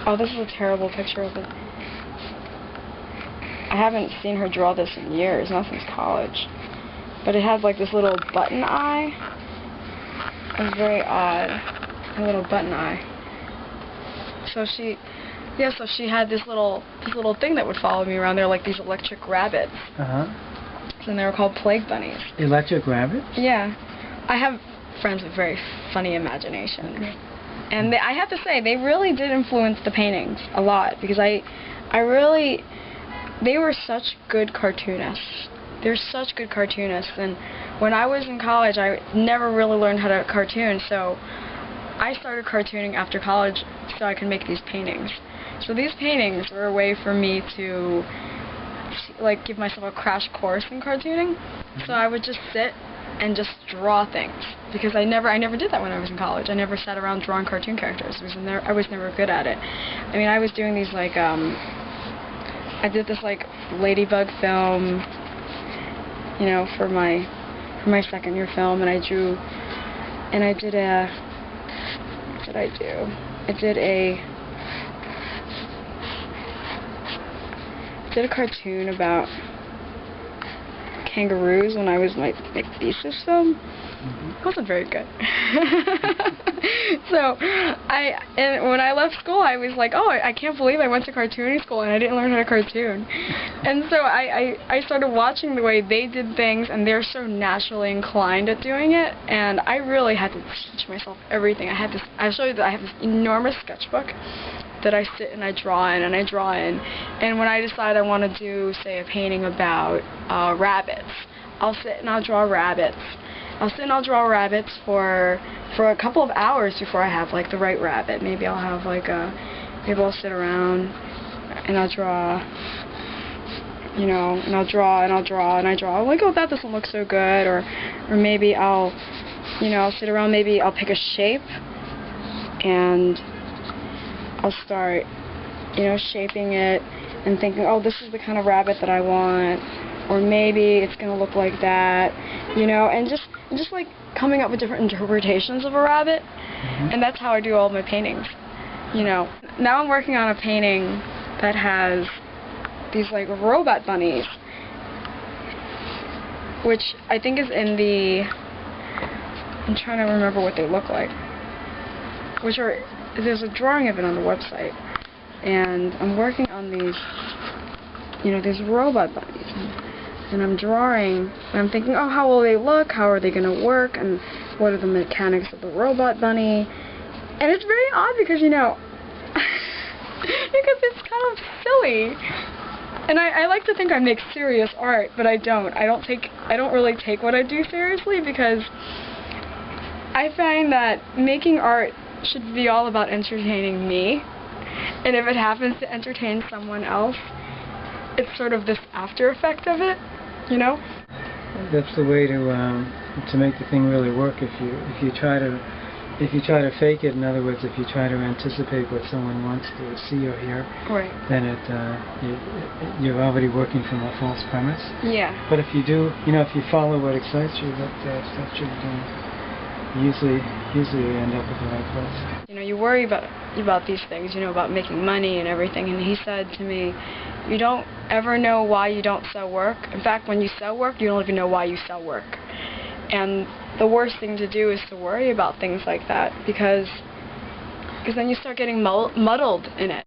Oh, this is a terrible picture of it. I haven't seen her draw this in years, not since college. But it has like this little button eye. It's very odd. A little button eye. So she had this little thing that would follow me around there, like these electric rabbits. And they were called plague bunnies. Electric rabbits? Yeah. I have friends with very funny imaginations. Okay. And I have to say, they really did influence the paintings a lot, because they were such good cartoonists. They're such good cartoonists, and when I was in college, I never really learned how to cartoon, so I started cartooning after college so I could make these paintings. So these paintings were a way for me to like give myself a crash course in cartooning. So I would just sit and just draw things, because I never did that when I was in college. I never sat around drawing cartoon characters. I was never good at it. I mean, I was doing these like I did this like ladybug film, you know, for my second year film, and I did a what did I do? I did a cartoon about kangaroos when I was my thesis film. It wasn't very good. So when I left school, I was like, oh, I can't believe I went to cartooning school and I didn't learn how to cartoon. And so I started watching the way they did things, and they're so naturally inclined at doing it, and I really had to teach myself everything. I'll show you that I have this enormous sketchbook that I sit and I draw in, and when I decide I want to do, say, a painting about rabbits, I'll sit and I'll draw rabbits. I'll sit and I'll draw rabbits for a couple of hours before I have like the right rabbit. Maybe I'll have like maybe I'll sit around and I'll draw, you know, and I'll draw and I'll draw and I draw. I'm like, oh, that doesn't look so good, or maybe I'll sit around, maybe I'll pick a shape and I'll start, you know, shaping it and thinking, oh, this is the kind of rabbit that I want, or maybe it's going to look like that, you know, and just like coming up with different interpretations of a rabbit. And that's how I do all my paintings, you know. Now I'm working on a painting that has these like robot bunnies, which I think is in the, I'm trying to remember what they look like, there's a drawing of it on the website, and I'm working on these, you know, these robot bunnies, and I'm drawing, and I'm thinking, oh, how will they look, how are they going to work, and what are the mechanics of the robot bunny, and it's very odd because, you know, because it's kind of silly, and I like to think I make serious art, but I don't really take what I do seriously, because I find that making art should be all about entertaining me, and if it happens to entertain someone else, it's sort of this after effect of it, you know. That's the way to make the thing really work. If you try to fake it, in other words, if you try to anticipate what someone wants to see or hear, right, then you're already working from a false premise. Yeah. But if you do, you know, if you follow what excites you, that stuff should usually end up at the right place. You know, you worry about these things, you know, about making money and everything, and he said to me, you don't ever know why you don't sell work. In fact, when you sell work, you don't even know why you sell work. And the worst thing to do is to worry about things like that, because then you start getting muddled in it.